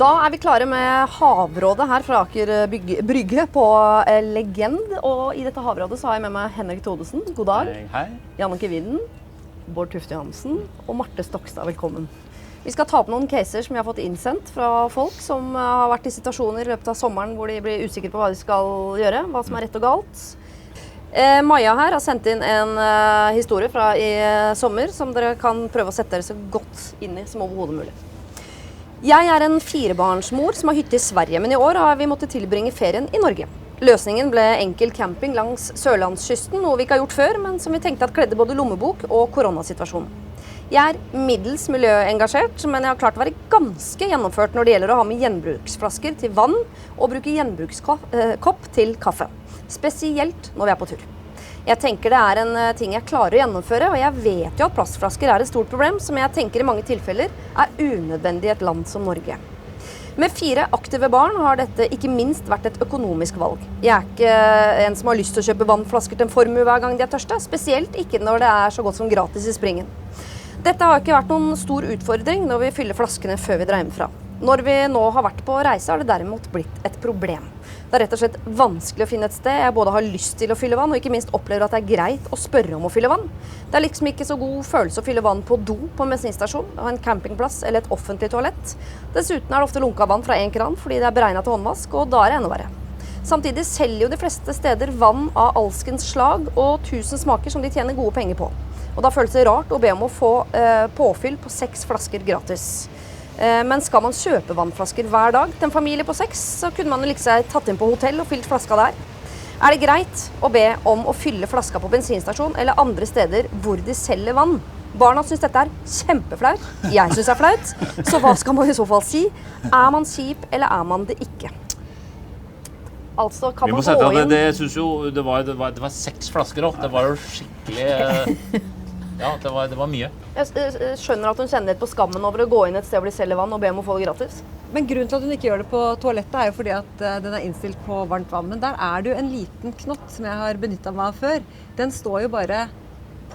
Da vi klare med havrådet her fra Aker Brygge på Legend. Og i dette havrådet så har jeg med meg Henrik Thodesen. God dag. Hei. Jannicke Widen, Bård Tufte Johansen og Marte Stokstad. Velkommen. Vi skal ta opp noen caser som jeg har fått innsendt fra folk som har vært i situasjoner i løpet av sommeren hvor de blir usikre på hva de skal gjøre, hva som rett og galt. Maja her har sendt inn en historie fra i sommer som dere kan prøve å sette dere så godt inn i som overhodet mulig. Jeg en 4-barnsmor som har hytte i Sverige, men i år har vi måttet tilbringe ferien i Norge. Løsningen ble enkel camping langs Sørlandskysten, noe vi ikke har gjort før, men som vi tenkte at kledde både lommebok og koronasituasjonen. Jeg middels miljøengasjert, men jeg har klart å være ganske gjennomført når det gjelder å ha med gjenbruksflasker til vann og bruke gjenbrukskopp til kaffe. Spesielt når vi på tur. Jeg tenker det en ting jeg klarer å gjennomføre, og jeg vet jo at plastflasker et stort problem, som jeg tenker i mange tilfeller unødvendig i et land som Norge. Med 4 aktive barn har dette ikke minst vært et økonomisk valg. Jeg ikke en som har lyst til å kjøpe vannflasker til en formue hver gang de tørste, spesielt ikke når det så godt som gratis i springen. Dette har ikke vært noen stor utfordring når vi fyller flaskene før vi drar hjemmefra. Når vi nå har vært på reise, har det derimot blitt et problem. Det rett og slett vanskelig å finne et sted jeg både har lyst til å fylle vann, og ikke minst opplever at det greit å spørre om å fylle vann. Det liksom ikke så god følelse å fylle vann på do på en bensinstasjon, en campingplass eller et offentlig toalett. Dessuten det ofte lunka vann fra en kran fordi det beregnet til håndvask, og da det enda verre. Samtidig selger jo de fleste steder vann av alskens slag og 1000 smaker som de tjener gode penger på. Og da føles det rart å be om å få påfyll på 6 flasker gratis. Men skal man kjøpe vannflasker hver dag til en familie på 6, så kunne man jo like seg tatt inn på hotell og fylt flaska der. Det greit å be om å fylle flaska på bensinstasjon eller andre steder hvor de selger vann? Barna synes dette kjempeflaut. Jeg synes det flaut. Så hva skal man i så fall si? Man kjip, eller man det ikke? Altså, kan man gå inn... Jeg synes jo det var 6 flasker også. Det var jo skikkelig... Ja, det var mye. Jeg skjønner at hun kjenner litt på skammen over å gå inn et sted hvor de selger vann og be om å få det gratis. Men grunnen til at hun ikke gjør det på toalettet jo fordi at den innstilt på varmt vann. Men der det jo en liten knott som jeg har benyttet meg av før. Den står jo bare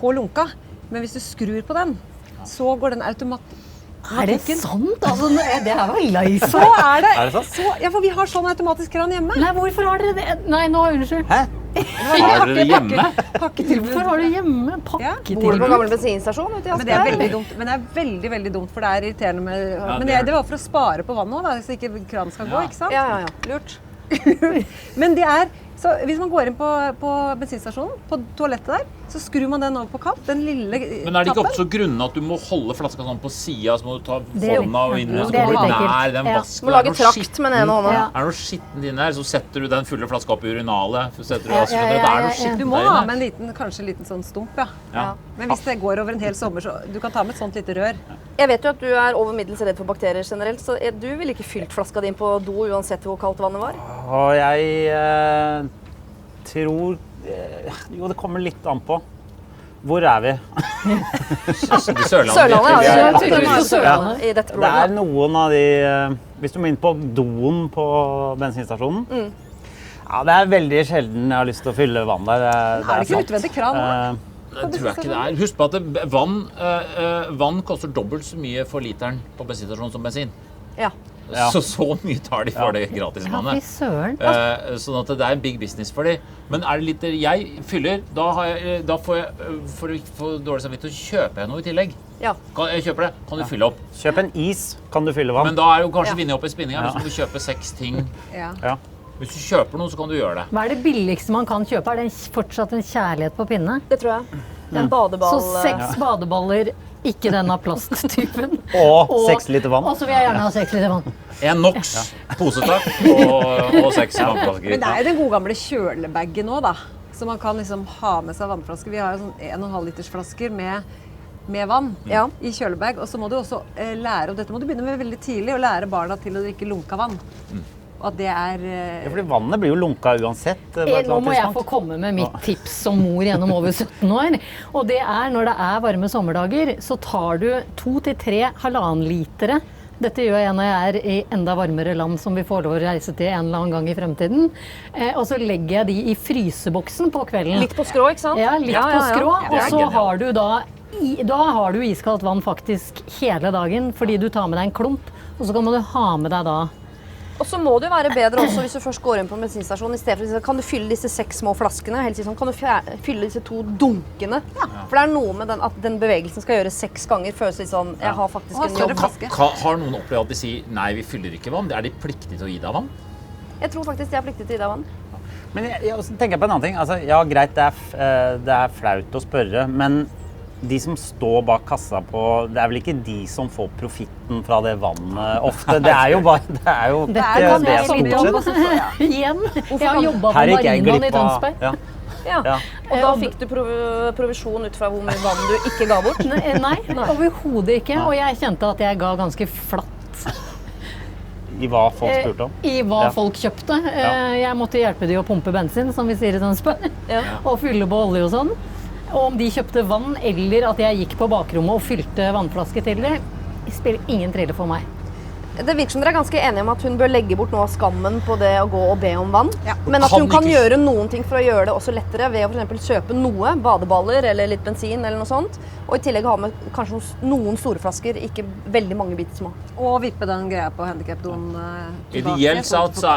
på lunka. Men hvis du skrur på den, så går den automatisk. Det sant? Altså, det vel lei seg. Så det. Det sant? Så, ja, for vi har sånn automatisk kran hjemme. Nei, hvorfor har dere det? Nei, nå unnskyld. Hæ? Har dere det hjemme? Hvorfor har du hjemme pakketilbud? Bor du på gammel bensinstasjon ute i Asker? Men det veldig dumt. Men det veldig, veldig dumt, for det irriterende med... Men det var for å spare på vannet også, da, så ikke kranen skal gå, ikke sant? Ja. Lurt. Men det så hvis man går inn på bensinstasjonen, på toalettet der, så skrur man den over på kant, den lille tappen. Men det ikke også grunnen at du må holde flaska sånn på siden, så må du ta hånda og inn, og så det går du litt ekkelt. nær den vasken. Du må lage trakt med den ene hånda. Ja. Det noe skittent inn her, så setter du den fulle flaska opp i urinalet, så setter du vasken, det noe skittent Du må der ha inne. med kanskje en liten sånn stump, Ja. Men hvis det går over en hel sommer, så du kan ta med et sånt lite rør. Jeg vet jo at du over middels redd for bakterier generelt, så du ville ikke fylt flaska din på do uansett hvor kaldt vannet var? Og jeg tror... Jo, det kommer litt an på. Hvor vi? Sørlandet, Sørlandet. I dette Det programmet. noen av de... Hvis du må inn på doen på bensinstasjonen, ja, det veldig sjelden jeg har lyst til å fylle vann der. Det ikke utvendig kran da? Det tror jeg ikke det Husk på at vann koster dobbelt så mye for literen på bensinstasjonen som bensin. Ja. Ja. Så mye tar de for det gratisvannet. Ja, fy søren. Sånn at det en big business for de. Men det litt jeg fyller, da får jeg for å ikke få dårlig samvittighet, så kjøper jeg noe i tillegg. Ja. Jeg kjøper det, kan du fylle opp. Kjøp en is, kan du fylle vann. Men da jo kanskje vinner opp i spinninga, hvis du kjøper 6 ting. Ja. Hvis du kjøper noe, så kan du gjøre det. Hva det billigste man kan kjøpe? Det fortsatt en kjærlighet på pinne? Det tror jeg. En badeball. Så 6 badeballer, ikke denne plasttypen. Og 6 liter vann. Og så vil jeg gjerne ha 6 liter vann. En NOx posetak og 6 vannflasker. Men det jo den gode gamle kjølebagen nå da, så man kan liksom ha med seg vannflasker. Vi har jo sånn 1,5 liters flasker med vann i kjølebag, og så må du også lære, og dette må du begynne med veldig tidlig, å lære barna til å drikke lunka vann. Og at det Ja, fordi vannet blir jo lunka uansett. Nå må jeg få komme med mitt tips som mor gjennom over 17 år. Og det når det varme sommerdager, så tar du 2 til 3 1,5 litere. Dette gjør jeg når jeg i enda varmere land som vi får lov å reise til en eller annen gang i fremtiden. Og så legger jeg de i fryseboksen på kvelden. Litt på skrå, ikke sant? Ja, litt på skrå. Og så har du da har du iskaldt vann faktisk hele dagen, fordi du tar med deg en klump. Og så kan du ha med deg da Og så må det jo være bedre også hvis du først går inn på en bensinstasjon. I stedet for å si, kan du fylle disse 6 små flaskene? Helst sånn, kan du fylle disse 2 dunkene? For det er noe med at den bevegelsen skal gjøres 6 ganger. Føles litt sånn, jeg har faktisk en jobb. Har noen opplevd at de sier nei, vi fyller ikke vann? Er de pliktige til å gi deg vann? Jeg tror faktisk de er pliktige til å gi deg vann. Men jeg også tenker på en annen ting. Altså, ja, greit, det er flaut å spørre, men de som står bak kassa på, det er vel ikke de som får profitten fra det vannet ofte. Det er jo bare, det er jo det stort sett. Igjen. Jeg har jobbet på Her gikk jeg Marinaen i glipp av, Tønsberg. Ja. Og da fikk du provisjon ut fra hvor mye vann du ikke ga bort? Nei, overhodet ikke. Og jeg kjente at jeg ga ganske flatt I hva folk spurte om. I hva folk kjøpte. Jeg måtte hjelpe de å pumpe bensin, som vi sier i Tønsberg, og fylle på olje og sånn. Og om de kjøpte vann, eller at jeg gikk på bakrommet og fylte vannflaske til det, spiller ingen trille for meg. Det virker som dere er ganske enige om at hun bør legge bort noe av skammen på det å gå og be om vann. Ja. Men at hun kan gjøre noen ting for å gjøre det også lettere ved å for eksempel kjøpe noe, badeballer eller litt bensin eller noe sånt. Og i tillegg ha med kanskje noen store flasker, ikke veldig mange biter små. Og vippe den greia på handicap-doen tilbake. Ideelt sett så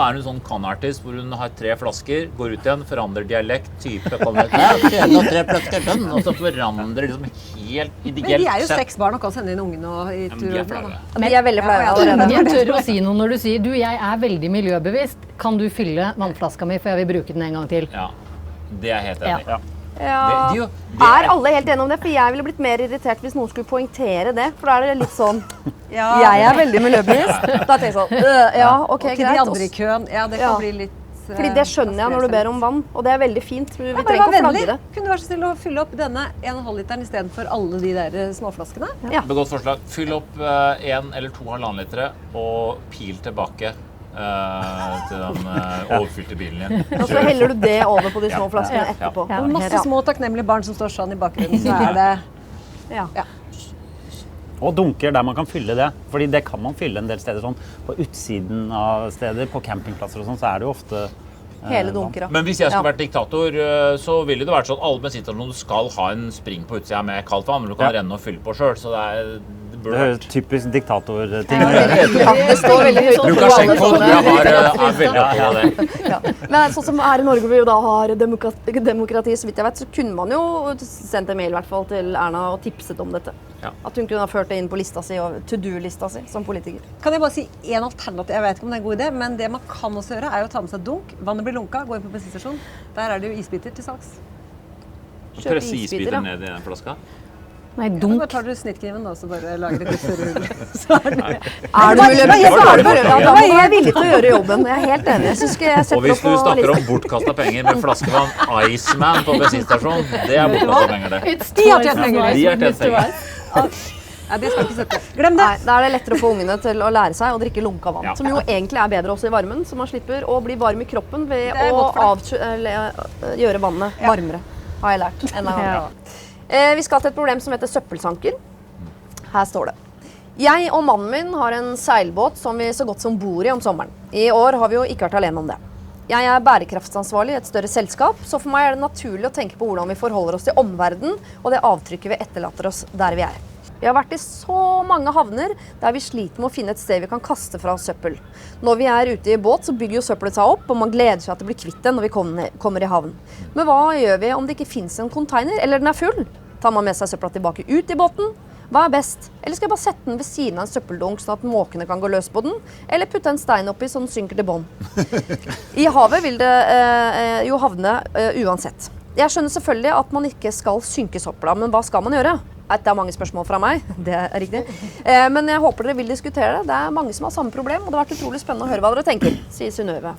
er hun sånn kan-artist hvor hun har 3 flasker, går ut igjen, forandrer dialekt, type, kommer ut, og 3 flasker bønn, og så forandrer liksom helt ideelt sett. Men de er jo 6 barn og kan sende inn ungene i tur og orden. De er veldig flaue allerede. Jeg tør å si noe når du sier, du, jeg er veldig miljøbevisst, kan du fylle vannflaska mi, for jeg vil bruke den en gang til. Ja, det er jeg helt enig i. Ja. Er alle helt enige om det? For jeg ville blitt mer irritert hvis noen skulle poengtere det. For da er det litt sånn, jeg er veldig miljøbevisst. Da tenker jeg sånn, ja, ok, og til greit. de andre i køen, det kan bli litt... Fordi det skjønner jeg når du ber om vann, og det er veldig fint. Vi bare trenger vær ikke å flagge vennlig. det. Kunne du være så snill å fylle opp denne 1,5 literen i stedet for alle de der småflaskene? Ja. Godt forslag. Fyll opp 1 eller 2 1,5 litere og pil tilbake til den overfylte bilen din. Og så heller du det over på de små flaskene etterpå. Og masse små takknemlige barn som står sånn i bakgrunnen, så er det... Ja. Og dunker der man kan fylle det, fordi det kan man fylle en del steder sånn. På utsiden av steder, på campingplasser og sånn, så er det jo ofte Hele dunker, Men hvis jeg skulle vært diktator, så ville det vært sånn at alle bensinstasjoner skal ha en spring på utsida med kaldt vann, men du kan renne og fylle på selv, så det burde Det er vært... typisk diktatorting. Det står veldig høyt. Lukasjenko er veldig opptatt av det. Men sånn som er i Norge, hvor vi jo da har demokrati, så vidt jeg vet, så kunne man jo sendt en mail i hvert fall til Erna og tipset om dette. Ja. At hun kunne ha ført det inn på lista si og to-do-lista si som politiker. Kan jeg bare si en alternativ, jeg vet ikke om det er en god idé, men det man kan også gjøre er å ta med seg dunk, vannet blir lunka, gå inn på bensinstasjon. Der er det jo isbiter til salgs. Kjøpe Presse isbiter, isbiter ja. ned i den flaska. Nei, Da dunk. bare tar du snittkniven da, så bare lager et litt større hull. Så er det... Er du miljøbevisst, så er du da må jeg villig til å gjøre jobben. Jeg er helt enig. Jeg synes ikke jeg Og setter hvis opp du på snakker om lista. bortkastet penger med flaskevann, Iceman på bensinstasjon, det er bortkastet penger det. De har tjent penger. De har tjent penger. Nei, det skal jeg ikke sette. Glem det! Nei, da er det lettere å få ungene til å lære seg å drikke lunka vann. Ja. Som jo egentlig er bedre også i varmen, så man slipper å bli varm i kroppen ved Det er å godt for gjøre vannet varmere. Har jeg lært. En gang. Vi skal til et problem som heter søppelsanker. Her står det. Jeg og mannen min har en seilbåt som vi så godt som bor i om sommeren. I år har vi jo ikke vært alene om det. Jeg er bærekraftsansvarlig i et større selskap, så for meg er det naturlig å tenke på hvordan vi forholder oss til omverdenen og det avtrykket vi etterlater oss der vi er. Vi har vært i så mange havner der vi sliter med å finne et sted vi kan kaste fra oss søppel. Når vi er ute i båt, så bygger jo søppelet seg opp, og man gleder seg til å bli kvitt den når vi kommer i havn. Men hva gjør vi om det ikke finnes en container, eller den er full? Tar man med seg søpla tilbake ut i båten? Hva er best? Eller skal jeg bare sette den ved siden av en søppeldunk sånn at måkene kan gå løs på den? Eller putte en stein oppi så den synker til bånn? I havet vil det jo havne uansett. Jeg skjønner selvfølgelig at man ikke skal synke søpla, men hva skal man gjøre? Det er mange spørsmål fra meg, det er riktig. Men jeg håper dere vil diskutere det. Det er mange som har samme problem, og det har vært utrolig spennende å høre hva dere tenker, sier Synnøve.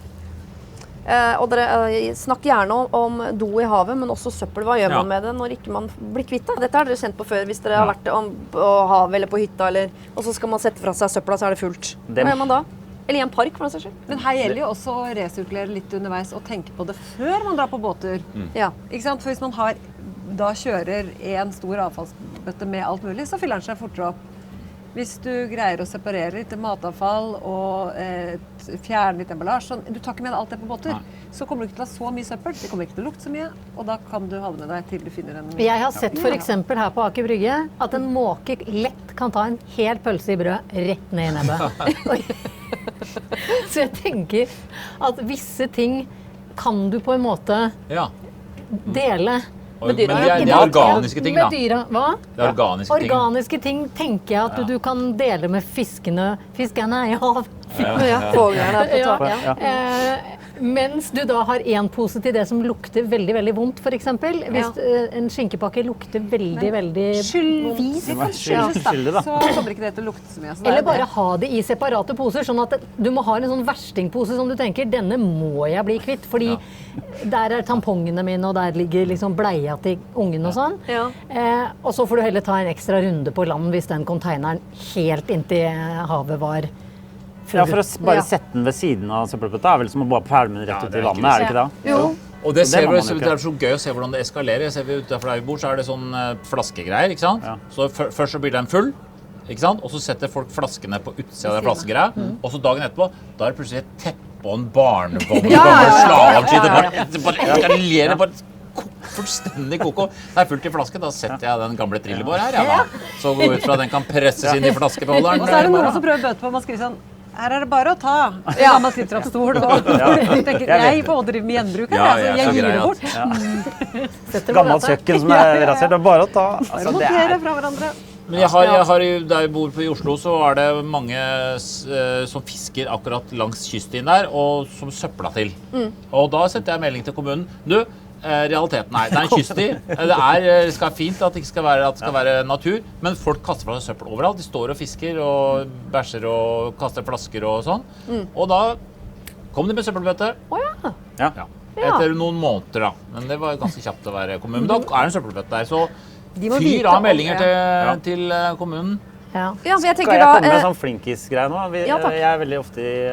Og dere snakker gjerne om do i havet, men også søppel. Hva gjør man med det når ikke man blir kvitt det? Dette har dere kjent på før, hvis dere har vært på havet eller på hytta, og så skal man sette fra seg søppla, så er det fullt. Hva gjør man da? Eller i en park, for den saks skyld. Men her gjelder jo også å resirkulere litt underveis og tenke på det før man drar på båter. Ja. Ikke sant? For hvis man da kjører en stor avfallsbøtte med alt mulig, så fyller den seg fortere opp. hvis du greier å separere litt matavfall og fjerne litt emballasje, sånn, du tar ikke med deg alt det på båter, så kommer du ikke til å ha så mye søppel, det kommer ikke til å lukte så mye, og da kan du ha det med deg til du finner en... Jeg har sett for eksempel her på Aker Brygge at en måke lett kan ta en hel pølse i brød rett ned i nebbet. Så jeg tenker at visse ting kan du på en måte dele. Men det er organiske ting, da. Med dyra, hva? Det er organiske ting. Organiske ting tenker jeg at du kan dele med fiskene i hav. Mens du da har en pose til det som lukter veldig, veldig vondt, for eksempel. Hvis en skinkepakke lukter veldig, veldig vis, så kommer ikke det til å lukte så mye. Eller bare ha det i separate poser, sånn at du må ha en sånn verstingpose som du tenker, denne må jeg bli kvitt, fordi der er tampongene mine, og der ligger liksom bleia til ungen og sånn. Og så får du heller ta en ekstra runde på land hvis den containeren helt inntil havet var Ja, for å bare sette den ved siden av søppelbøtta er vel som å bare pælme den rett ut i vannet, er det ikke det? Jo. Og det er så gøy å se hvordan det eskalerer. Jeg ser vi utenfor der vi bor, så er det sånn flaskegreier, ikke sant? Så først så blir den full, ikke sant? Og så setter folk flaskene på utsida av det flaskegreiet, og så dagen etterpå, da er det plutselig et teppe og en barnevogn, bare fullstendig koko. Det er fullt i flasken, da setter jeg den gamle Trillebår her, så går ut fra den kan presses inn i flaskebeholderen. Og så er det noen som prøver å bøte på, man skriver sånn, her er det bare å ta. Man sitter opp stol og tenker, jeg får drive med gjenbruk her, jeg gir det bort. Gammelt kjøkken som er rasert, det er bare å ta. Montere fra hverandre. Men der jeg bor i Oslo, så er det mange som fisker akkurat langs kyststien der, og som søpla til. Og da setter jeg melding til kommunen. Du, realiteten er, det er en kyststi. Det skal fint at det ikke skal være natur, men folk kaster fra seg søppel overalt. De står og fisker og bæsjer og kaster flasker og sånn. Og da kom de med søppelbøtte. Etter noen måneder da. Men det var ganske kjapt å være kommunen. Men da er det en søppelbøtte der, så fyr av meldinger til kommunen. For jeg tenker Skal jeg da... komme med en sånn flinkis-greie nå? Jeg er veldig ofte i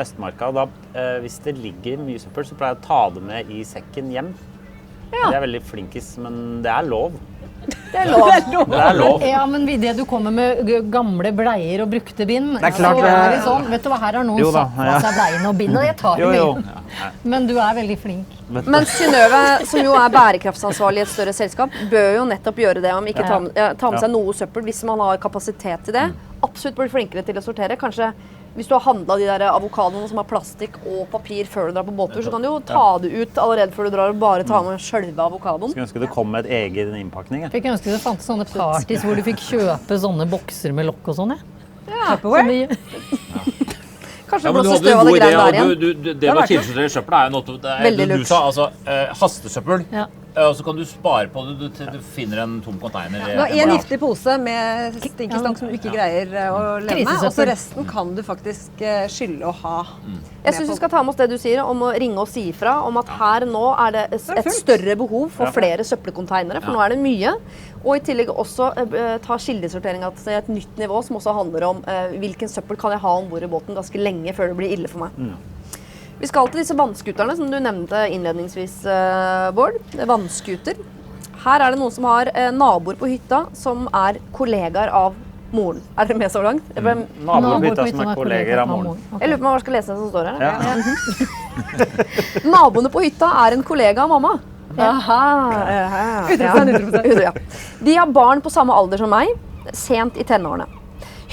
Østmarka, og da, hvis det ligger mye søppel, så pleier jeg å ta det med i sekken hjem. Det er veldig flinkis, men det er lov. Det er lov. Ja, men det du kommer med gamle bleier og brukte bind, Det er klart så er det sånn, vet du hva, her har noen satt på seg bleiene og bind, og jeg tar det med. Men du er veldig flink. Men Synnøve, som jo er bærekraftsansvarlig i et større selskap, bør jo nettopp gjøre det, om ikke ta med seg noe søppel, hvis man har kapasitet til det. Absolutt bli flinkere til å sortere. Kanskje hvis du har handlet de der avokadoene som har plastikk og papir før du drar på båttur, så kan du jo ta det ut allerede før du drar og bare ta med selve avokadoen. Skulle ønske det kom med et egen innpakning. Fikk ønske det fantes sånne parties hvor du fikk kjøpe sånne bokser med lokk og sånn, Kanskje du blåser støv av det greiene der igjen. Det med å tilsortere søppel er jo noe Veldig lurt. du sa, altså hastesøppel. Og så kan du spare på det til du finner en tom container. Du har en giftig pose med stinkestank som du ikke greier å leve med, og så resten kan du faktisk skylde å ha. Jeg synes vi skal ta med oss det du sier om å ringe og si ifra, om at her nå er det et større behov for flere søppelkonteinere, for nå er det mye. Og i tillegg også ta kildesorteringa til et nytt nivå, som også handler om hvilken søppel kan jeg ha ombord i båten ganske lenge før det blir ille for meg. Vi skal til disse vannskutterne, som du nevnte innledningsvis, Bård. Vannskuter. Her er det noen som har naboer på hytta, som er kollegaer av moren. Er dere med så langt? Naboer på hytta som er kolleger av moren. Jeg lurer på hva jeg skal lese det som står her. Naboene på hytta er en kollega av mamma. De har barn på samme alder som meg, sent i tenårene.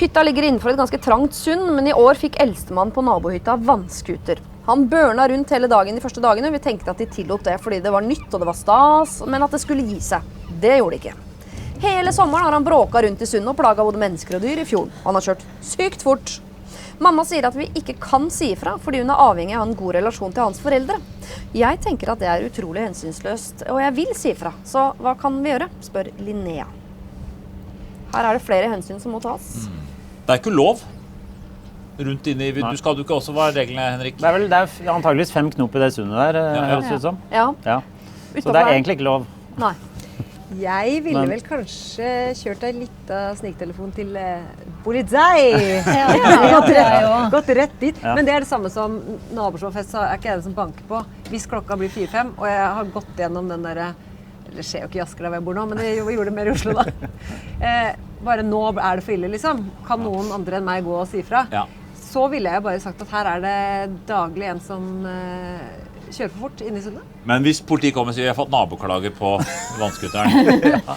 Hytta ligger innenfor et ganske trangt sund, men i år fikk eldstemann på nabohytta vannskuter. Han børna rundt hele dagen de første dagene, og vi tenkte at de tillot det fordi det var nytt og det var stas, men at det skulle gi seg. Det gjorde det ikke. Hele sommeren har han bråka rundt i sundet og plaga både mennesker og dyr i fjorden. Han har kjørt sykt fort. Mamma sier at vi ikke kan si ifra, fordi hun er avhengig av en god relasjon til hans foreldre. Jeg tenker at det er utrolig hensynsløst, og jeg vil si ifra. Så hva kan vi gjøre? Spør Linnea. Her er det flere hensyn som må tas. Det er ikke lov. Rundt inn i... Du skal jo ikke også være reglene, Henrik. Det er antageligvis 5 knop i det sundet der, høres det ut som. Ja. Så det er egentlig ikke lov. Nei. Jeg ville vel kanskje kjørt en liten sniktelefon til politi. Gått rett dit. Men det er det samme som naboer som har fest, så er ikke jeg det som banker på. Hvis klokka blir 4-5, og jeg har gått gjennom den der det skjer jo ikke i Asker der hvor jeg bor nå, men det gjorde det mer i Oslo da. Bare nå det for ille, liksom. Kan noen andre enn meg gå og si fra? Ja. Så ville jeg bare sagt at her det daglig en som kjører for fort inne i Sundet. Men hvis politiet kommer og sier vi har fått naboklager på vannskuteren.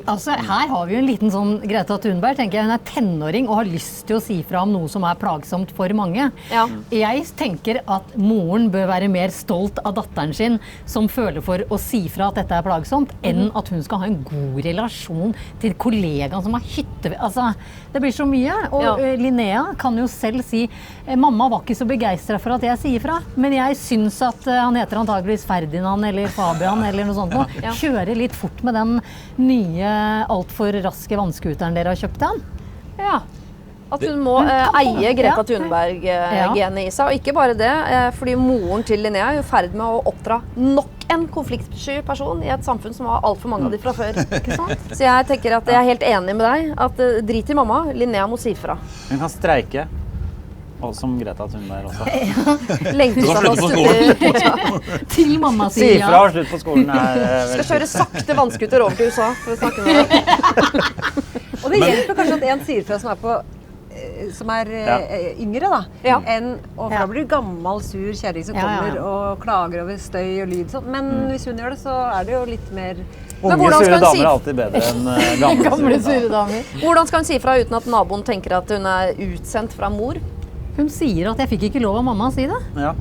Altså, her har vi jo en liten sånn Greta Thunberg, tenker jeg. Hun tenåring og har lyst til å si fra om noe som plagsomt for mange. Ja. Jeg tenker at moren bør være mer stolt av datteren sin som føler for å si fra at dette plagsomt, enn at hun skal ha en god relasjon til kollegaen som har hytte. Altså, det blir så mye. Og Linnea kan jo selv si mamma var ikke så begeistret for at jeg sier fra, men jeg syns at han heter antageligvis Ferdinand eller Fabian eller noe sånt. Kjører litt fort med den nye alt for raske vannskuteren dere har kjøpt den. Ja. At hun må eie Greta Thunberg-genet i seg, og ikke bare det, fordi moren til Linnea er i ferd med å oppdra nok en konfliktsky person i et samfunn som har alt for mange av de fra før. Ikke sant? Så jeg tenker at jeg er helt enig med deg, at drit i mamma, Linnea må si fra. Hun kan streike. Og som Greta Thunberg også. Lengter seg til å studere. Til mamma Si sier fra og slutt på skolen Skal kjøre sakte vannskuter over til USA for å snakke med deg. Og det hjelper kanskje at en sier fra som yngre da, og da blir du gammel, sur kjerring som kommer og klager over støy og lyd. Men hvis hun gjør det, så det jo litt mer... Unge sure damer alltid bedre enn gamle sure damer. Hvordan skal hun si fra uten at naboen tenker at hun utsendt fra mor? Hun sier at jeg fikk ikke lov av mamma å si det. Ja.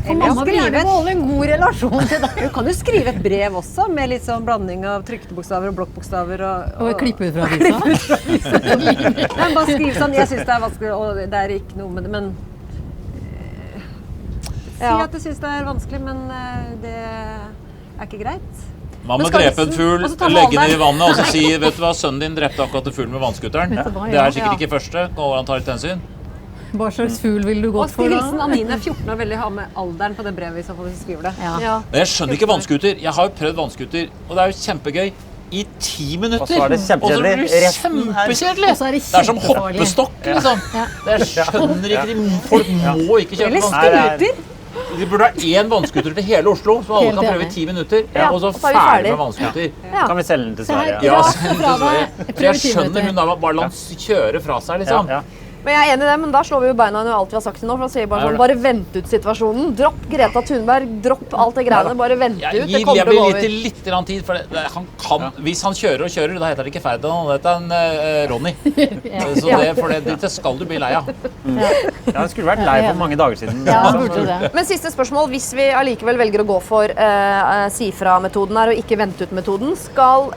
For mamma vil gjerne beholde en god relasjon til deg. Du kan jo skrive et brev også, med litt sånn blanding av trykte bokstaver og blokkbokstaver. Og klippe ut fra avisa. Men bare skriv sånn, jeg synes det vanskelig, og det ikke noe med det, men... Si at du synes det vanskelig, men det ikke greit. Man må drepe en fugl, legge den i vannet, og så si, vet du hva, sønnen din drepte akkurat en fugl med vannskuteren. Det sikkert ikke første, og han tar litt hensyn. Hva slags fugl vil du gått for da? Og Stig Hilsen, Anine, 14 år, veldig ha med alderen på det brevet, hvis han skriver det. Jeg skjønner ikke vannskuter. Jeg har jo prøvd vannskuter, og det jo kjempegøy. I 10 minutter. Og så det kjempekjedelig. Og så blir det kjempekjedelig. Det som hoppestokk, liksom. Jeg skjønner ikke, folk må ikke kjøpe vannskuter. De burde ha én vannskuter til hele Oslo, så alle kan prøve i 10 minutter, og så ferdig med vannskuter. Kan vi selge den til Sverige? Ja, selge den til Sverige. Jeg skjønner hun da bare kjøre fra seg, liksom. Men jeg enig i det, men da slår vi jo beina under alt vi har sagt til nå, for han sier bare sånn, bare vent ut situasjonen. Dropp Greta Thunberg, dropp alt det greiene, bare vent ut, det kommer til å gå over. Jeg vil litt tid, for han kan, hvis han kjører og kjører, da heter det ikke Ferdinand, det heter Ronny. Så det skal du bli lei av. Ja, det skulle vært lei for mange dager siden. Ja, burde det. Men siste spørsmål, hvis vi allikevel velger å gå for si-fra-metoden her, og ikke vente ut-metoden, skal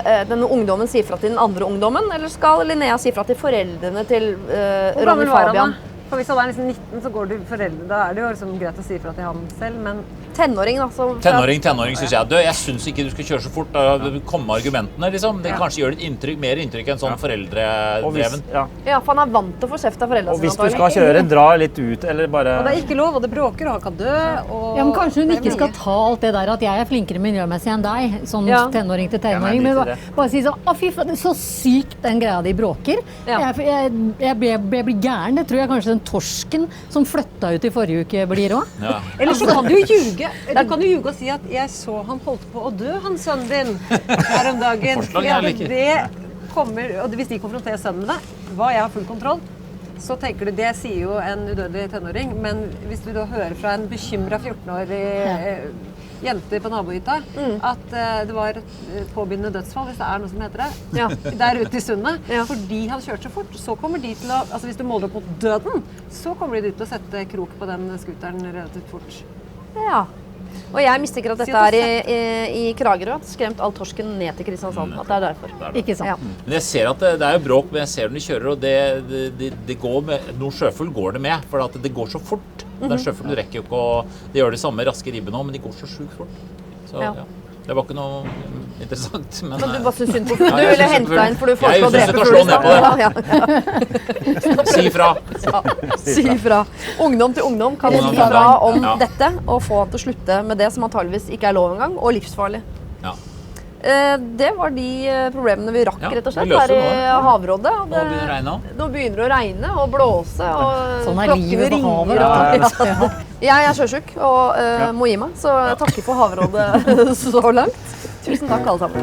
denne ungdommen si fra til den andre ungdommen, eller skal Linnea si fra til foreldrene til Ronny Fabian? For hvis han liksom 19, så går du foreldre, da det jo liksom greit å si fra til han selv, men... Tenåring da, så... Tenåring synes jeg. Jeg synes ikke du skal kjøre så fort, da kommer argumentene, liksom. Det kanskje gjør det mer inntrykk enn sånn foreldredreven. Ja, for han vant til å få kjeft av foreldrene. Og hvis du skal kjøre, dra litt ut, eller bare... Og det ikke lov, og det bråker, og han kan dø, og... Ja, men kanskje hun ikke skal ta alt det der at jeg flinkere miljømessig enn deg, sånn tenåring til tenåring, men bare si sånn, fy faen, det så sykt den greia de bråker. Jeg blir gæren, det tror jeg kanskje den torsken som flytta ut i forrige uke blir også. Eller så kan du ljuge. Du kan jo ljuge og si at jeg så han holdt på å dø, han sønnen din, her om dagen. Det kommer, og hvis de konfronterer sønnen med det, hva jeg har full kontroll, så tenker du, det sier jo en udødelig tenåring, men hvis du da hører fra en bekymret 14-årig jente på nabohytta, at det var påbegynnende dødsfall, hvis det noe som heter det, der ute i Sundet, fordi han kjørte så fort, så kommer de til å, altså hvis du måler opp mot døden, så kommer de til å sette krok på den skuteren relativt fort. Ja. Og jeg mistenker at dette i Kragerø, at skremt all torsken ned til Kristiansand, at det derfor. Ikke sant? Men jeg ser at det jo bråk, men jeg ser når de kjører, og det går med, noen sjøfugl går det med, for at det går så fort. Den sjøfugl rekker jo ikke å, det gjør det samme raske ribben også, men de går så sjukt fort. Så det var ikke noe interessant, men... Men du bare synes synd på fugl, du ville hente deg inn, for du foreslår å drepe fugl. Jeg synes du kan slå ned på det. Si fra. Si fra. Ungdom til ungdom kan si fra om dette, og få han til å slutte med det som antageligvis ikke lov engang, og livsfarlig. Det var de problemene vi rakk, Ja, rett og vi slett, løser her i det nå. havrådet. Nå begynner det å regne også. Nå begynner det å regne og blåse, og Sånn er klokkene livet på ringer. havet. Og, jeg er sjøsjuk og må gi meg, så jeg takker for havrådet så langt. Tusen takk, alle sammen.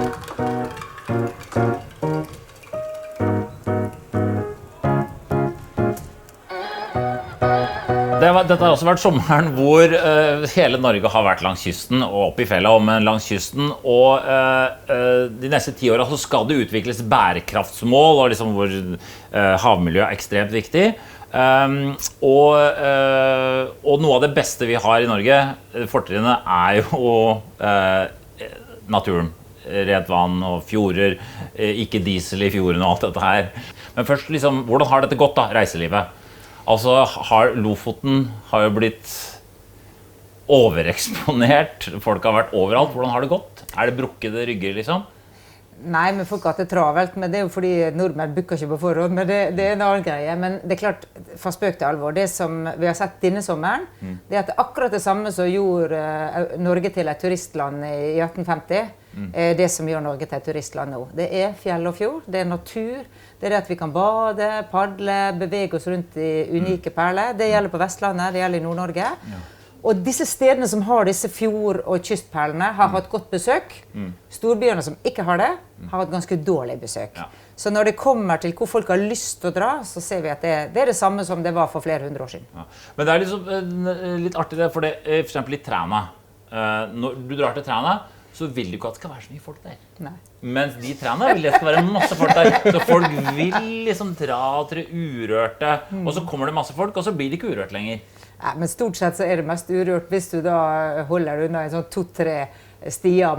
Dette har også vært sommeren hvor hele Norge har vært langs kysten og oppe i fjellet, men langs kysten. Og de neste 10 årene så skal det utvikles bærekraftsmål, og liksom hvor havmiljøet er ekstremt viktig. Og noe av det beste vi har i Norge, fortrinnet, er jo naturen. Rent vann og fjorder, ikke diesel i fjorden og alt dette her. Men først, liksom, hvordan har dette gått da, reiselivet? Altså, Lofoten har jo blitt overeksponert. Folk har vært overalt. Hvordan har det gått? Er det brukkede rygger, liksom? Nei, men folk har hatt det travelt. Men det er jo fordi nordmenn booker ikke på forhånd. Men det er en annen greie. Men det er klart, fra spøk til alvor, det som vi har sett denne sommeren, det er at det er akkurat det samme som gjorde Norge til et turistland i 1850. Det som gjør Norge til et turistland nå. Det er fjell og fjord, det er natur. Det er det at vi kan bade, padle, bevege oss rundt i unike perler. Det gjelder på Vestlandet, det gjelder i Nord-Norge. Og disse stedene som har disse fjord- og kystperlene har hatt godt besøk. Storbyene som ikke har det, har hatt ganske dårlig besøk. Så når det kommer til hvor folk har lyst til å dra, så ser vi at det er det samme som det var for flere hundre år siden. Ja. Men det er liksom, litt artig det, for det, for eksempel i Træna. Når du drar til Træna, så vil du ikke at det skal være så mye folk der. Nei. Mens de Træna vil det skal være masse folk der. Så folk vil liksom dra til det urørte, og så kommer det masse folk, og så blir det ikke urørt lenger. Ja, men stort sett så er det mest urørt hvis du da holder unna en sånn 2-3 stier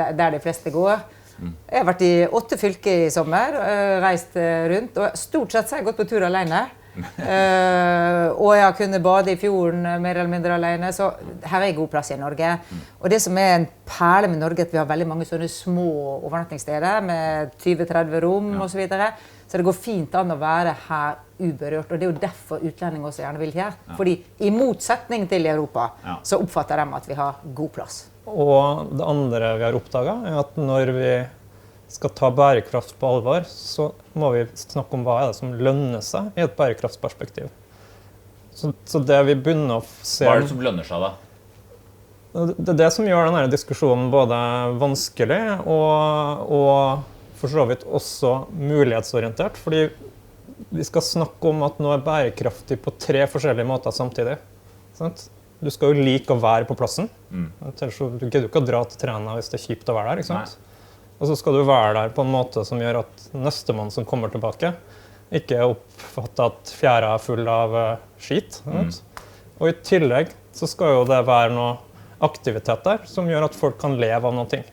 der de fleste går. Jeg har vært i 8 fylker i sommer, reist rundt, og stort sett så har jeg gått på tur alene. Og jeg har kunnet bade i fjorden mer eller mindre alene, så her er god plass i Norge. Og det som er en perle med Norge, er at vi har veldig mange sånne små overnattingssteder med 20-30 rom og så videre. Så det går fint an å være her uberørt, og det er jo derfor utlendinger også gjerne vil her. Fordi i motsetning til i Europa, så oppfatter de at vi har god plass. Og det andre vi har oppdaget er at når vi skal ta bærekraft på alvor, så må vi snakke om hva er det som lønner seg i et bærekraftsperspektiv. Så det vi begynner å se... Hva er det som lønner seg da? Det er det som gjør denne diskusjonen både vanskelig og for så vidt også mulighetsorientert, fordi vi skal snakke om at noe er bærekraftig på 3 forskjellige måter samtidig. Sant? Du skal jo like å være på plassen. Ellers så du gidder jo ikke å dra til Træna hvis det er kjipt å være der, ikke sant? Og så skal du være der på en måte som gjør at nestemann som kommer tilbake, ikke oppfatter at fjæra er full av skit. Og i tillegg så skal jo det være noe aktivitet der som gjør at folk kan leve av noe ting.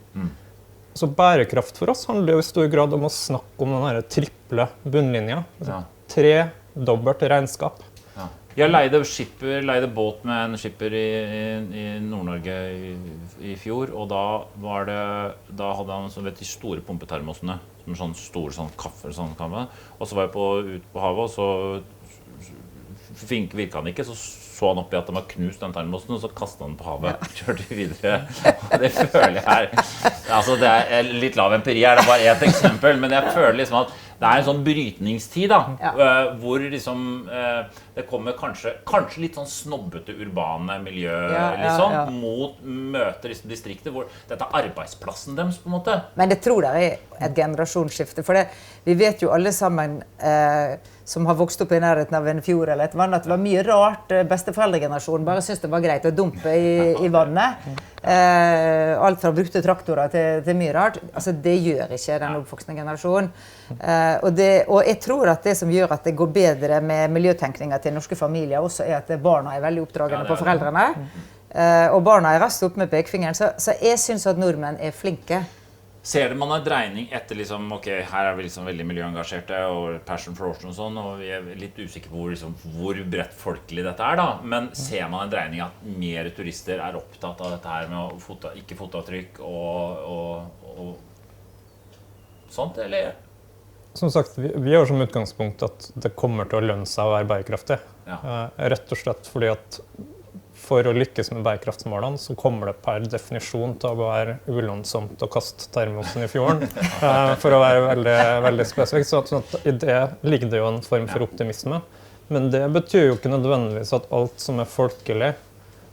Så bærekraft for oss handler jo i stor grad om å snakke om denne triple bunnlinja. 3 dobbelt regnskap. Jeg leide båt med en skipper i Nord-Norge i fjor, og da hadde han så vet de store pumpetermosene, som sånn store sånn kaffe, sånn kaffe. Og så var jeg ute på havet, og så virket han ikke, så han opp i at de var knust den termosen, og så kastet han på havet, kjørte videre. Og det føler jeg her, altså det er litt lav empiri her, det er bare et eksempel, men jeg føler liksom at det er en sånn brytningstid da, hvor liksom, det kommer kanskje litt sånn snobbete urbane miljø, liksom, mot møter liksom, distrikter hvor dette er arbeidsplassen deres på en måte. Men det tror jeg er et generasjonsskifte, for vi vet jo alle sammen som har vokst opp i nærheten av en fjord eller et vann, at det var mye rart besteforeldregenerasjonen bare syntes det var greit å dumpe i vannet. Alt fra brukte traktorer til mye rart. Altså, det gjør ikke den oppvoksende generasjonen. Og jeg tror at det som gjør at det går bedre med miljøtenkningen til norske familier også er at barna er veldig oppdragende på foreldrene. Og barna er raskt opp med pekefingeren. Så jeg synes at nordmenn er flinke. Ser man en dreining etter liksom, ok, her er vi liksom veldig miljøengasjerte og passion for ocean og sånn, og vi er litt usikre på hvor bredt folkelig dette er da, men ser man en dreining at mer turister er opptatt av dette her med å ikke fotavtrykk og sånt, eller? Som sagt, vi har som utgangspunkt at det kommer til å lønne seg å være bærekraftig. Rett og slett fordi at for å lykkes med bærekraftsmålene, så kommer det per definisjon til å være ulønnsomt å kaste termosen i fjorden, for å være veldig, veldig spesifikk. Så at i det ligger det jo en form for optimisme. Men det betyr jo ikke nødvendigvis at alt som er folkelig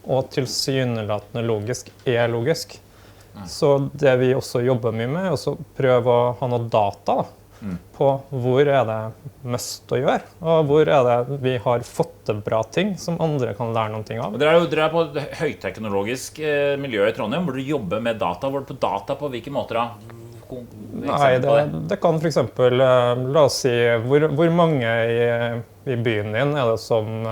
og tilsynelatende logisk, er logisk. Så det vi også jobber mye med, er å prøve å ha noe data da, på hvor er det mest å gjøre, og hvor er det vi har fått til bra ting som andre kan lære noen ting av. Dere er på et høyteknologisk miljø i Trondheim, hvor du jobber med data. Hvor på data på hvilke måter da? Nei, det kan for eksempel, la oss si, hvor mange i byen din er det som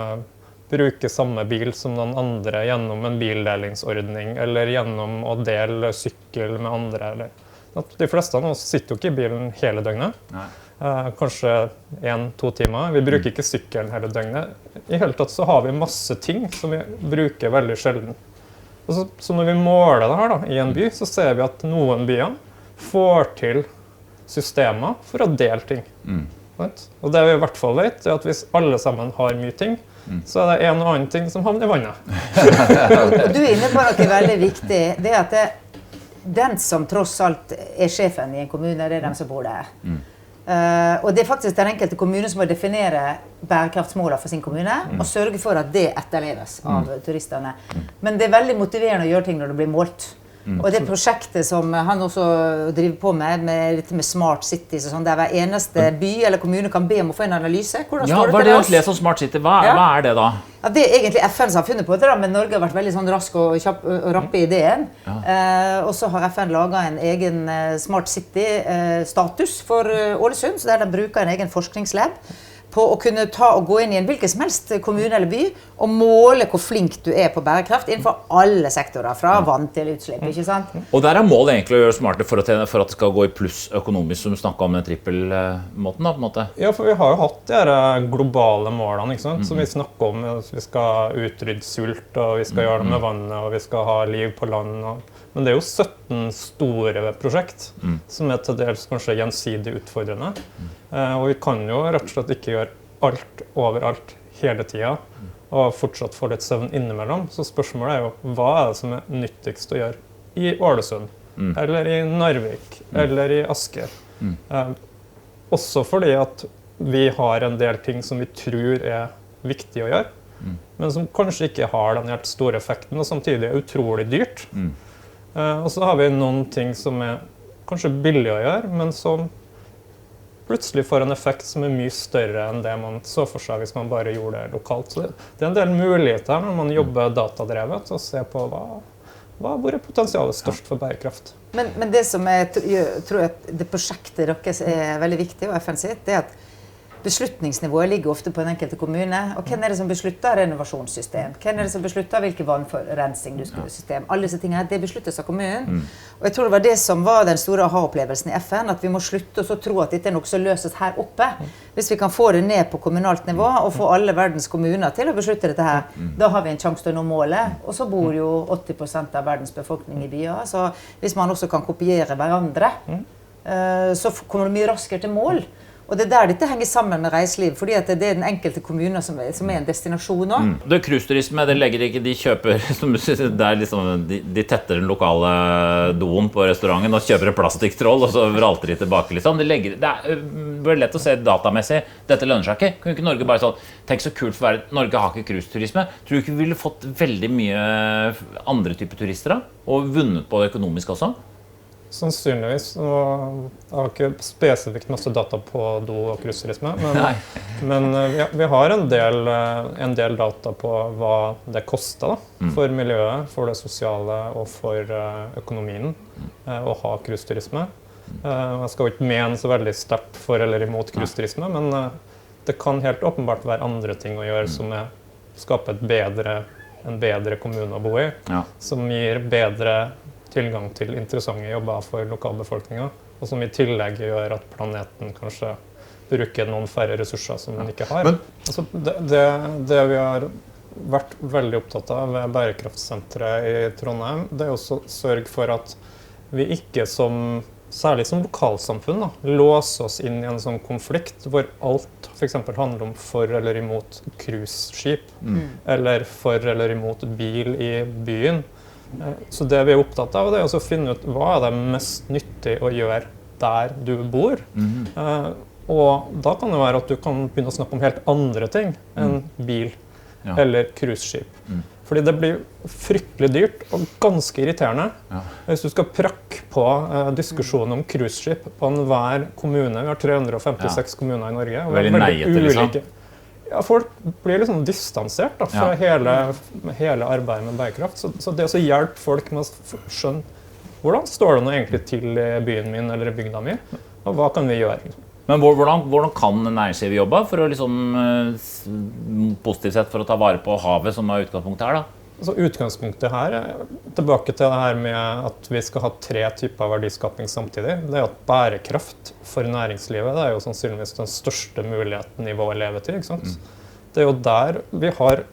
bruker samme bil som noen andre gjennom en bildelingsordning, eller gjennom å dele sykkel med andre, eller de fleste av oss sitter jo ikke i bilen hele døgnet. Kanskje 1-2 timer. Vi bruker ikke sykkelen hele døgnet. I hele tatt så har vi masse ting som vi bruker veldig sjelden. Så når vi måler det her da, i en by, så ser vi at noen byer får til systemer for å dele ting. Og det vi i hvert fall vet, er at hvis alle sammen har mye ting, så er det en og annen ting som havner i vannet. Du er inne på noe veldig viktig. Det er at den som tross alt er sjefen i en kommune, det er den som bor der. Og det er faktisk den enkelte kommune som må definere bærekraftsmålene for sin kommune, og sørge for at det etterleves av turistene. Men det er veldig motiverende å gjøre ting når det blir målt. Og det prosjektet som han også driver på med dette med smart cities og sånn, der hver eneste by eller kommune kan be om å få en analyse. Hvordan står det hva er til det oss? å lese om smart city? Hva er det da? Ja, det er egentlig FN som har funnet på det, da, men Norge har vært veldig sånn rask og kjapp og rappe i ideen. Og så har FN laget en egen Smart City-status for Ålesund, så der de bruker en egen forskningslab på å kunne gå inn i en hvilken som helst kommune eller by og måle hvor flink du er på bærekraft innenfor alle sektorer, fra vann til utslipp, ikke sant? Og der er målet egentlig å gjøre smarte for at det skal gå i pluss økonomisk, som du snakket om den trippelmåten da, på en måte. Ja, for vi har jo hatt de her globale målene, ikke sant? Som vi snakker om. Vi skal utrydde sult, og vi skal gjøre det med vannet, og vi skal ha liv på land. Men det er jo 17 store prosjekt som er til dels kanskje gjensidig utfordrende. Og vi kan jo rett og slett ikke gjøre alt overalt hele tiden, og fortsatt få litt søvn innimellom. Så spørsmålet er jo, hva er det som er nyttigst å gjøre i Ålesund, eller i Narvik, eller i Asker? Også fordi at vi har en del ting som vi tror er viktig å gjøre, men som kanskje ikke har den helt store effekten, og samtidig er utrolig dyrt. Og så har vi noen ting som er kanskje billig å gjøre, men som plutselig får en effekt som er mye større enn det man så for seg hvis man bare gjorde det lokalt. Så det er en del muligheter når man jobber datadrevet, å se på hvor er potensialet størst for bærekraft. Men det som jeg tror at det prosjektet deres er veldig viktig, og FN sitt, det er at beslutningsnivået ligger ofte på den enkelte kommune. Og hvem er det som beslutter renovasjonssystem? Hvem er det som beslutter hvilken vannrensing du skal ha system? Alle disse tingene, det besluttes av kommunen. Og jeg tror det var det som var den store aha-opplevelsen i FN, at vi må slutte å tro at dette er noe som løses her oppe. Hvis vi kan få det ned på kommunalt nivå, og få alle verdens kommuner til å beslutte dette her, da har vi en sjanse til å nå målet. Og så bor jo 80% av verdens befolkning i byer, så hvis man også kan kopiere hverandre, så kommer det mye raskere til mål. Og det er der dette henger sammen med reiseliv, fordi at det er den enkelte kommune som er en destinasjon også. Det cruiseturisme, det legger ikke, de kjøper, det er liksom, de tetter den lokale doen på restauranten og kjøper en plastikktroll, og så vralter de tilbake liksom. Det er lett å se datamessig, dette lønner seg ikke. Kunne ikke Norge bare sånn, tenk så kult for verden, Norge har ikke cruiseturisme. Tror du ikke vi ville fått veldig mye andre typer turister da? Og vunnet på det økonomisk også? Sannsynligvis. Jeg har ikke spesifikt masse data på do og cruiseturisme, men vi har en del data på hva det koster da, for miljøet, for det sosiale og for økonomien å ha cruiseturisme. Jeg skal ikke mene så veldig sterkt for eller imot cruiseturisme, men det kan helt åpenbart være andre ting å gjøre som skaper en bedre kommune å bo i, som gir bedre tilgang til interessante jobber for lokalbefolkningen, og som i tillegg gjør at planeten kanskje bruker noen færre ressurser som den ikke har. Altså, det vi har vært veldig opptatt av ved Bærekraftsenteret i Trondheim, det er også å sørge for at vi ikke som særlig som lokalsamfunn, da, låse oss inn i en sånn konflikt hvor alt for eksempel handler om for eller imot cruiseskip, eller for eller imot bil i byen. Så det vi er opptatt av, det er å finne ut hva er det mest nyttig å gjøre der du bor. Og da kan det være at du kan begynne å snakke om helt andre ting enn bil eller cruiseskip. Fordi det blir fryktelig dyrt og ganske irriterende. Hvis du skal prakke på diskusjonen om cruiseskip på enhver kommune, vi har 356 kommuner i Norge, og veldig neiete, liksom. Ja, folk blir liksom distansert da, fra hele arbeidet med bærekraft. Så det å hjelpe folk med å skjønne hvordan står det nå egentlig til i byen min eller i bygda mi, og hva kan vi gjøre? Men hvordan kan næringslivet jobbe for å liksom, positivt sett for å ta vare på havet, som er utgangspunktet her da? Altså, utgangspunktet her er tilbake til det her med at vi skal ha 3 typer verdiskaping samtidig. Det er at bærekraft for næringslivet, det er jo sannsynligvis den største muligheten i vår levetid, ikke sant? Det er jo der vi har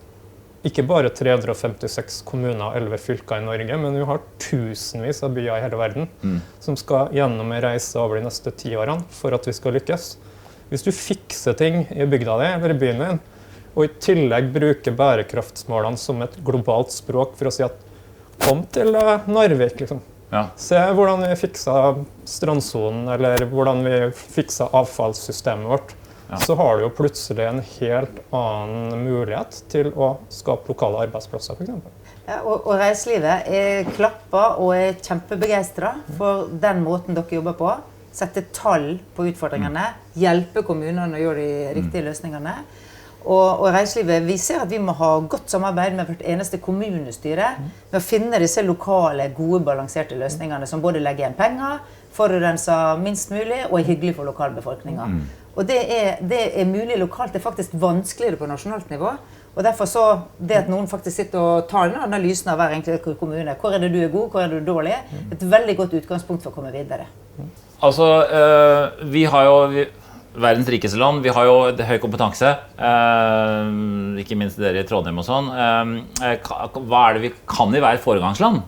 ikke bare 356 kommuner og 11 fylker i Norge, men vi har tusenvis av byer i hele verden som skal gjennom en reise over de neste 10 årene for at vi skal lykkes. Hvis du fikser ting i bygda di eller i byen din, og i tillegg bruker bærekraftsmålene som et globalt språk for å si at kom til Narvik, liksom. Se hvordan vi fikset strandsonen, eller hvordan vi fikset avfallssystemet vårt. Så har du jo plutselig en helt annen mulighet til å skape lokale arbeidsplasser, for eksempel. Ja, og reiselivet er klappet og er kjempebegeistret for den måten dere jobber på. Sette tall på utfordringene, hjelpe kommunene å gjøre de riktige løsningene. Og reiselivet, vi ser at vi må ha godt samarbeid med hvert eneste kommunestyre med å finne disse lokale, gode, balanserte løsningene som både legger igjen penger, forurenser minst mulig og er hyggelig for lokalbefolkningen. Og det er mulig lokalt, det er faktisk vanskeligere på nasjonalt nivå. Og derfor så, det at noen faktisk sitter og tar den analysen av hver enkelt kommune, hvor er det du er god, hvor er det du er dårlig, et veldig godt utgangspunkt for å komme videre. Altså, vi har jo verdens rikeste land, vi har jo høy kompetanse, ikke minst dere i Trondheim og sånn. Hva er det vi kan i være et foregangsland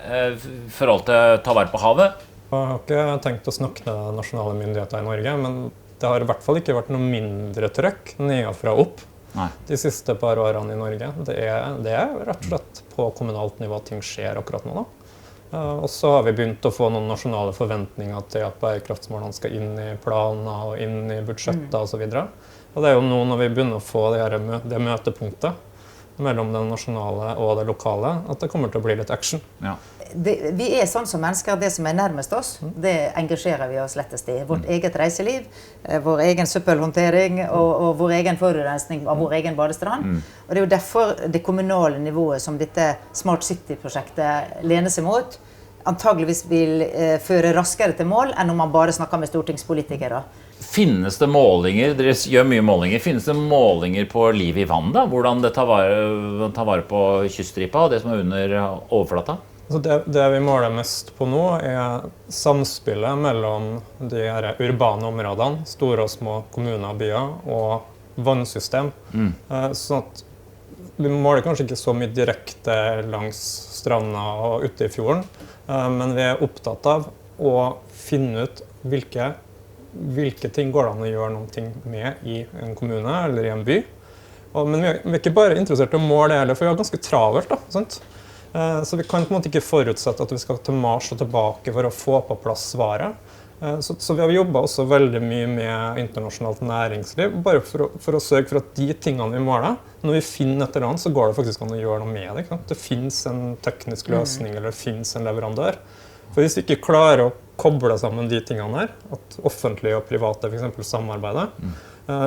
i forhold til å ta vare på havet? Jeg har ikke tenkt å snakke med nasjonale myndigheter i Norge, men det har i hvert fall ikke vært noe mindre trøkk nedfra opp de siste par årene i Norge. Det er rett og slett på kommunalt nivå ting skjer akkurat nå. Og så har vi begynt å få noen nasjonale forventninger til at bærekraftsmålene skal inn i planer og inn i budsjetter og så videre. Og det er jo nå når vi begynner å få det møtepunktet mellom det nasjonale og det lokale, at det kommer til å bli litt action. Vi er sånn som mennesker, det som er nærmest oss, det engasjerer vi oss lettest i. Vårt eget reiseliv, vår egen søppelhåndtering og vår egen forurensning av vår egen badestrand. Og det er jo derfor det kommunale nivået som dette Smart City-prosjektet lener seg mot, antageligvis vil føre raskere til mål enn om man bare snakker med stortingspolitikere. Finnes det målinger, dere gjør mye målinger, finnes det målinger på liv i vann da? Hvordan det tar vare på kyststripa og det som er under overflata? Så det vi måler mest på nå er samspillet mellom de her urbane områdene, store og små kommuner og byer, og vannsystem. Sånn at vi måler kanskje ikke så mye direkte langs stranda og ute i fjorden, men vi er opptatt av å finne ut hvilke ting går det an å gjøre noe med i en kommune eller i en by. Men vi er ikke bare interessert i å måle det heller, for vi har ganske travelt da, sant? Så vi kan på en måte ikke forutsette at vi skal til Mars og tilbake for å få på plass svaret. Så vi har jobbet også veldig mye med internasjonalt næringsliv, bare for å sørge for at de tingene vi måler, når vi finner et eller annet, så går det faktisk an å gjøre noe med det. Ikke sant? Det finnes en teknisk løsning, eller det finnes en leverandør. For hvis vi ikke klarer å koble sammen de tingene her, at offentlige og private for eksempel samarbeider,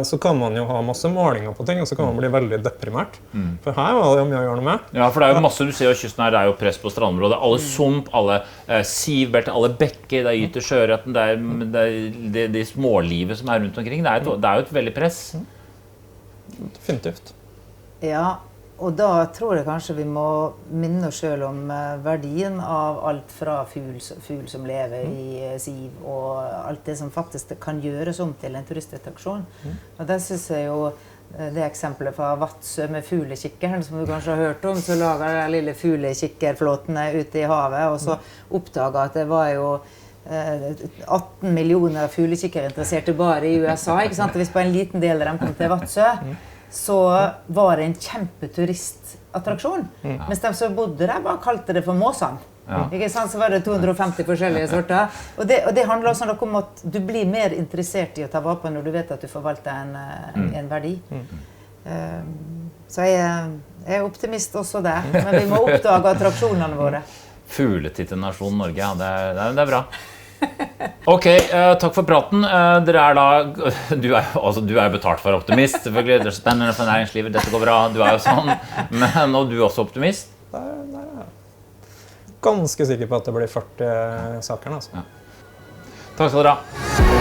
så kan man jo ha masse målinger på ting, og så kan man bli veldig deprimert. For her var det mye å gjøre noe med. Ja, for det er jo masse du ser jo kysten her, det er jo press på strandområdet. Alle sump, alle sivbelter, alle bekker, det er gyter sjøretten, det er de smålivet som er rundt omkring. Det er jo et veldig press. Definitivt. Ja, og da tror jeg kanskje vi må minne oss selv om verdien av alt fra fugl som lever i siv, og alt det som faktisk kan gjøres om til en turistattraksjon. Og der synes jeg jo det eksempelet fra Vadsø med fuglekikkeren, som du kanskje har hørt om, så lager de lille fuglekikkerflåtene ute i havet, og så oppdaget at det var jo 18 millioner fuglekikkere interesserte bare i USA, ikke sant? Hvis bare en liten del av dem kom til Vadsø, så var det en kjempeturistattraksjon. Mens de som bodde der bare kalte det for Måsand. Ikke sant? Så var det 250 forskjellige sorter. Og det handler også om at du blir mer interessert i å ta vare på når du vet at du forvalter en verdi. Så jeg er optimist også der, men vi må oppdage attraksjonene våre. Fugletittenasjon Norge, ja, det er bra. Ok, takk for praten. Dere er da, du er jo betalt for optimist, selvfølgelig. Det er spennende for næringslivet, dette går bra, du er jo sånn. Men og du er også optimist? Der er jeg ganske sikker på at det blir 40 saker. Altså. Ja. Takk skal dere ha.